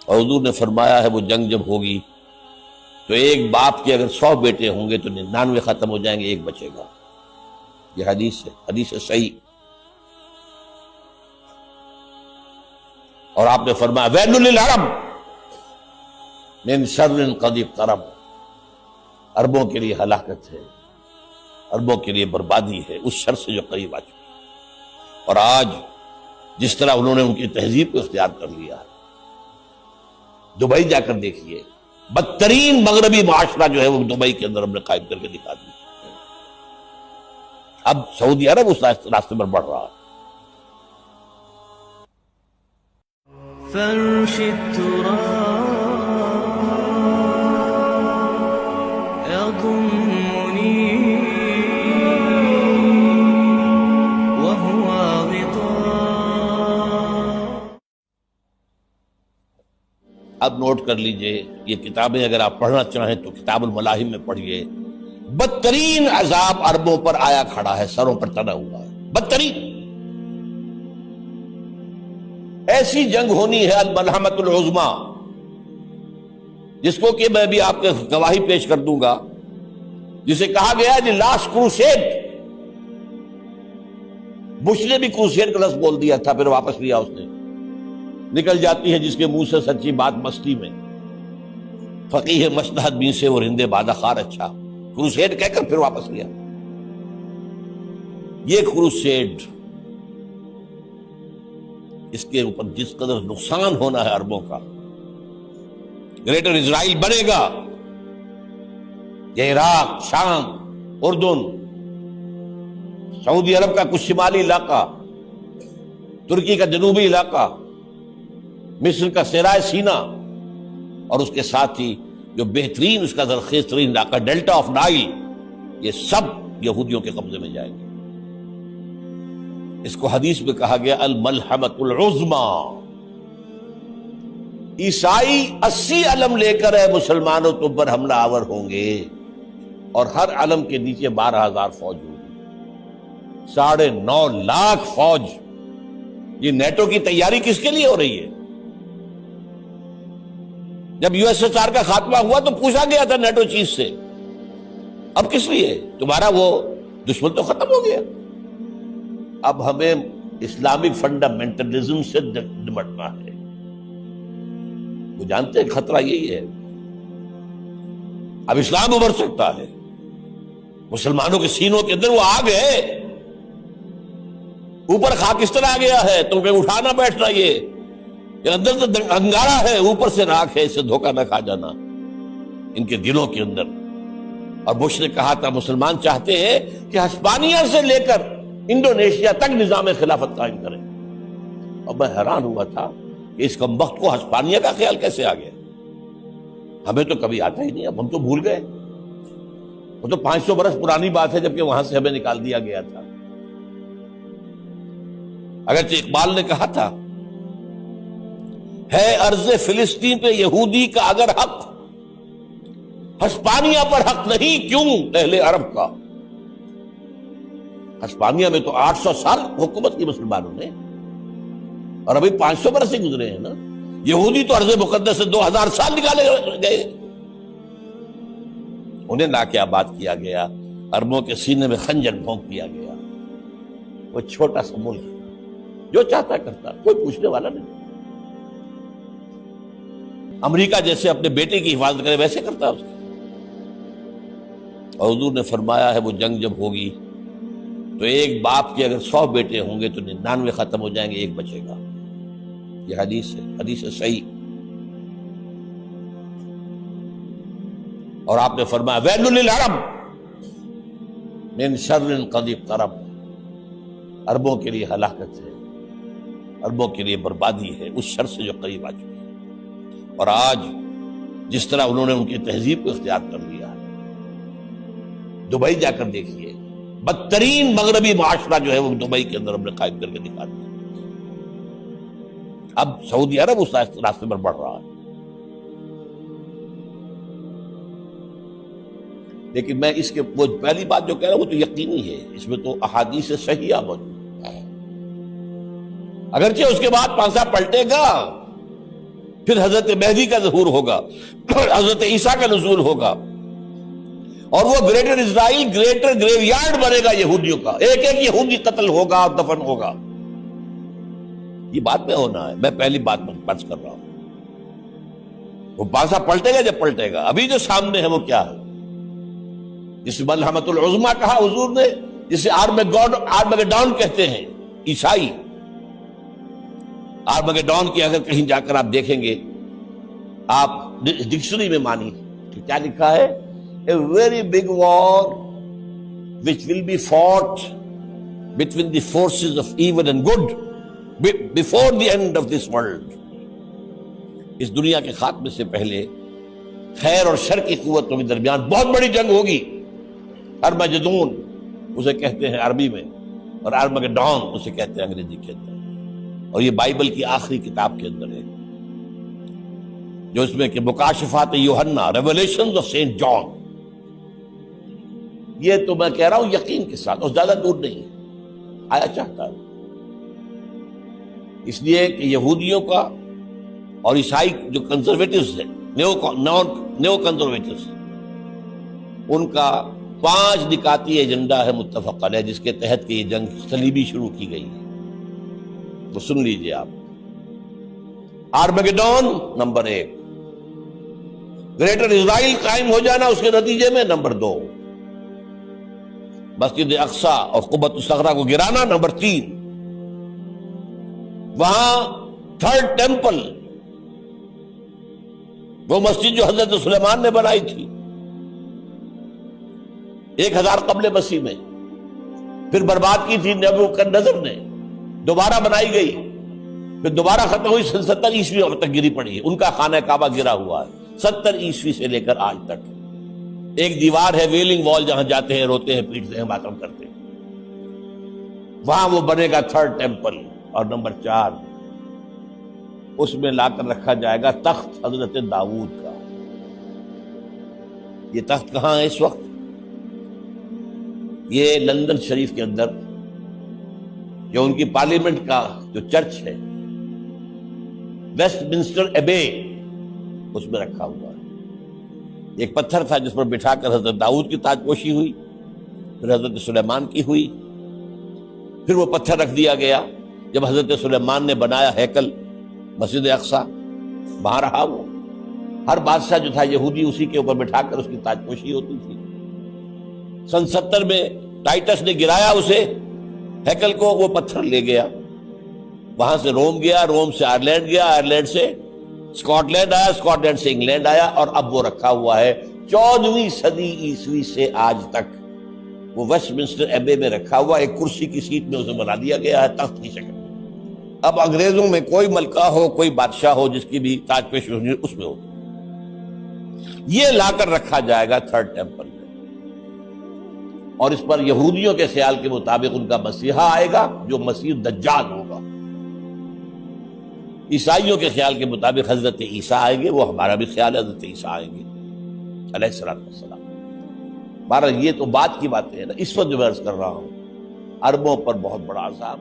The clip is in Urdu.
اور حضور نے فرمایا ہے وہ جنگ جب ہوگی تو ایک باپ کے اگر 100 بیٹے ہوں گے تو 99 ختم ہو جائیں گے، ایک بچے گا۔ یہ حدیث ہے صحیح۔ اور آپ نے فرمایا ویل للعرب من شر قد اقترب، عربوں کے لیے ہلاکت ہے، عربوں کے لیے بربادی ہے اس شر سے جو قریب آ چکی ہے۔ اور آج جس طرح انہوں نے ان کی تہذیب کو اختیار کر لیا ہے، دبئی جا کر دیکھیے، بدترین مغربی معاشرہ جو ہے وہ دبئی کے اندر ہم نے قائم کر کے دکھا دیا۔ اب سعودی عرب اس راستے پر بڑھ رہا ہے۔ فرش التراب يضمني وهو غطاء۔ اب نوٹ کر لیجئے، یہ کتابیں اگر آپ پڑھنا چاہیں تو کتاب الملاحم میں پڑھیے۔ بدترین عذاب عربوں پر آیا کھڑا ہے، سروں پر تنا ہوا ہے، بدترین۔ ایسی جنگ ہونی ہے الملحمۃ العظمیٰ، جس کو کہ میں بھی آپ کے گواہی پیش کر دوں گا، جسے کہا گیا دی لاسٹ کروسیڈ۔ بش نے بھی کروسیڈ کا لفظ بول دیا تھا، پھر واپس لیا اس نے۔ نکل جاتی ہے جس کے منہ سے سچی بات مستی میں، فقیہ مصلحت بھی سے اور ہندے بادہ خار اچھا، کروسیڈ کہہ کر پھر واپس لیا۔ یہ کروسیڈ، اس کے اوپر جس قدر نقصان ہونا ہے عربوں کا، گریٹر اسرائیل بنے گا، یہ عراق، شام، اردن، سعودی عرب کا کچھ شمالی علاقہ، ترکی کا جنوبی علاقہ، مصر کا صحرائے سینا، اور اس کے ساتھ ہی جو بہترین اس کا زرخیز ترین علاقہ ڈیلٹا آف نائل، یہ سب یہودیوں کے قبضے میں جائیں گے۔ اس کو حدیث میں کہا گیا الملحمۃ العظمیٰ۔ عیسائی 80 علم لے کر اے مسلمانوں تم پر حملہ آور ہوں گے، اور ہر علم کے نیچے 12,000 فوج ہوگی، 9.5 لاکھ فوج۔ یہ نیٹو کی تیاری کس کے لیے ہو رہی ہے؟ جب USSR کا خاتمہ ہوا تو پوچھا گیا تھا نیٹو چیف سے، اب کس لیے؟ تمہارا وہ دشمن تو ختم ہو گیا، اب ہمیں اسلامک فنڈامنٹلزم سے نمٹنا ہے۔ وہ جانتے ہیں خطرہ یہی ہے، اب اسلام ابھر سکتا ہے، مسلمانوں کے سینوں کے اندر وہ آگ ہے، اوپر خاکستر آ گیا ہے، تو کہ اٹھانا بیٹھنا، یہ اندر تو انگارہ ہے، اوپر سے راکھ ہے، اسے دھوکہ نہ کھا جانا ان کے دلوں کے اندر۔ اور بش نے کہا تھا مسلمان چاہتے ہیں کہ ہسپانیہ سے لے کر انڈونیشیا تک نظام خلافت قائم کریں، اور میں حیران ہوا تھا کہ اس کمبخت کو ہسپانیہ کا خیال کیسے آ گیا؟ ہمیں تو کبھی آتا ہی نہیں، اب ہم تو بھول گئے، وہ تو 500 برس پرانی بات ہے جبکہ وہاں سے ہمیں نکال دیا گیا تھا۔ اگرچہ اقبال نے کہا تھا ہے ارض فلسطین پہ یہودی کا اگر حق، ہسپانیہ پر حق نہیں کیوں اہل عرب کا؟ ہسپانیہ میں تو 800 سال حکومت کی مسلمانوں نے، اور ابھی 500 برس سے گزرے ہیں نا۔ یہودی تو ارض مقدس سے 2000 سال نکالے گئے، انہیں نہ کیا بات کیا گیا، عربوں کے سینے میں خنجر بھونک دیا گیا۔ وہ چھوٹا سا ملک جو چاہتا کرتا، کوئی پوچھنے والا نہیں۔ امریکہ جیسے اپنے بیٹے کی حفاظت کرے ویسے کرتا اس کا۔ اور حضور نے فرمایا ہے وہ جنگ جب ہوگی تو ایک باپ کے اگر 100 بیٹے ہوں گے تو 99 ختم ہو جائیں گے، ایک بچے گا۔ یہ حدیث ہے صحیح۔ اور آپ نے فرمایا ویل للعرب من شر قد اقترب، عربوں کے لیے ہلاکت ہے، عربوں کے لیے بربادی ہے اس شر سے جو قریب آ چکی ہے۔ اور آج جس طرح انہوں نے ان کی تہذیب کو اختیار کر لیا ہے، دبئی جا کر دیکھیے، بدترین مغربی معاشرہ جو ہے وہ دبئی کے اندر ہم نے قائم کر کے دکھا دیا۔ اب سعودی عرب اس راستے پر بڑھ رہا ہے۔ لیکن میں اس کے وہ پہلی بات جو کہہ رہا ہوں وہ تو یقینی ہے، اس میں تو احادیث صحیحہ موجود ہے۔ اگرچہ اس کے بعد پانسا پلٹے گا، پھر حضرت مہدی کا ظہور ہوگا، حضرت عیسیٰ کا نزول ہوگا، اور وہ گریٹر اسرائیل گریٹر گریو یارڈ بنے گا یہودیوں کا، ایک ایک یہودی قتل ہوگا اور دفن ہوگا۔ یہ بات میں ہونا ہے، میں پہلی بات بات کر رہا ہوں۔ وہ بادشاہ پلٹے گا جب پلٹے گا، ابھی جو سامنے ہے وہ کیا ہے؟ جس ملحمۃ العظمیٰ کہا حضور نے، جسے آرمگیڈون کہتے ہیں عیسائی۔ آرمگیڈون کی اگر کہیں جا کر آپ دیکھیں گے، آپ ڈکشنری میں مانی کہ کیا لکھا ہے؟ A very big war which will be fought between the forces of evil and good before the end of this world. اس دنیا کے خاتمے سے پہلے خیر اور شر کی قوتوں کے درمیان بہت بڑی جنگ ہوگی۔ ارمجدون اسے کہتے ہیں عربی میں، اور آرمگیڈون اسے کہتے ہیں انگریزی کے اندر، اور یہ بائبل کی آخری کتاب کے اندر ہے، جو اس میں کہ مکاشفات یوحنا، ریویلیشنز آف سینٹ جان۔ یہ تو میں کہہ رہا ہوں یقین کے ساتھ، اور زیادہ دور نہیں آیا چاہتا ہے، اس لیے کہ یہودیوں کا اور عیسائی جو کنزرویٹوز ہیں، نیو کنزرویٹوز، ان کا 5 نکاتی ایجنڈا ہے متفق علیہ، جس کے تحت کہ یہ جنگ صلیبی شروع کی گئی ہے۔ تو سن لیجئے آپ، آرمگیڈون نمبر 1، گریٹر اسرائیل قائم ہو جانا اس کے نتیجے میں نمبر 2، مسجد اقصی اور قبۃ الصغریٰ کو گرانا نمبر 3، وہاں تھرڈ ٹیمپل، وہ مسجد جو حضرت سلیمان نے بنائی تھی 1000 قبل مسیح میں، پھر برباد کی تھی نبوکدنضر نے، دوبارہ بنائی گئی، پھر دوبارہ ختم ہوئی، 70 عیسوی تک گری پڑی ہے۔ ان کا خانہ کعبہ گرا ہوا ہے 70 عیسوی سے لے کر آج تک۔ ایک دیوار ہے ویلنگ وال، جہاں جاتے ہیں، روتے ہیں، پیٹتے ہیں، ماتم کرتے ہیں، وہاں وہ بنے گا تھرڈ ٹیمپل۔ اور نمبر 4، اس میں لا کر رکھا جائے گا تخت حضرت داؤد کا۔ یہ تخت کہاں ہے اس وقت؟ یہ لندن شریف کے اندر، جو ان کی پارلیمنٹ کا جو چرچ ہے، ویسٹ منسٹر ایبے، اس میں رکھا ہوا ہے۔ ایک پتھر تھا جس پر بٹھا کر حضرت داؤد کی تاج پوشی ہوئی، پھر حضرت سلیمان کی ہوئی، پھر وہ پتھر رکھ دیا گیا جب حضرت سلیمان نے بنایا ہیکل مسجد اقصی، وہاں رہا وہ۔ ہر بادشاہ جو تھا یہودی، اسی کے اوپر بٹھا کر اس کی تاج پوشی ہوتی تھی۔ سن 70 میں ٹائٹس نے گرایا اسے، ہیکل کو، وہ پتھر لے گیا، وہاں سے روم گیا، روم سے آئرلینڈ گیا، آئرلینڈ سے اسکاٹ لینڈ آیا، اسکاٹ لینڈ سے انگلینڈ آیا، اور اب وہ رکھا ہوا ہے 14ویں صدی عیسوی سے آج تک۔ وہ ویسٹ منسٹر ایبے میں رکھا ہوا، ایک کرسی کی سیٹ میں اسے بنا دیا گیا ہے تخت کی شکل میں۔ اب انگریزوں میں کوئی ملکہ ہو، کوئی بادشاہ ہو، جس کی بھی تاج پوشی ہو، اس میں ہو، یہ لا کر رکھا جائے گا تھرڈ ٹیمپل میں۔ اور اس پر یہودیوں کے خیال کے مطابق ان کا مسیحا آئے گا، جو مسیح دجال ہوگا۔ عیسائیوں کے خیال کے مطابق حضرت عیسیٰ آئیں گے، وہ ہمارا بھی خیال ہے حضرت عیسیٰ آئیں گے علیہ السلام۔ بہرحال یہ تو بات کی باتیں ہیں نا، اس وقت جو میں عرض کر رہا ہوں، عربوں پر بہت بڑا عذاب۔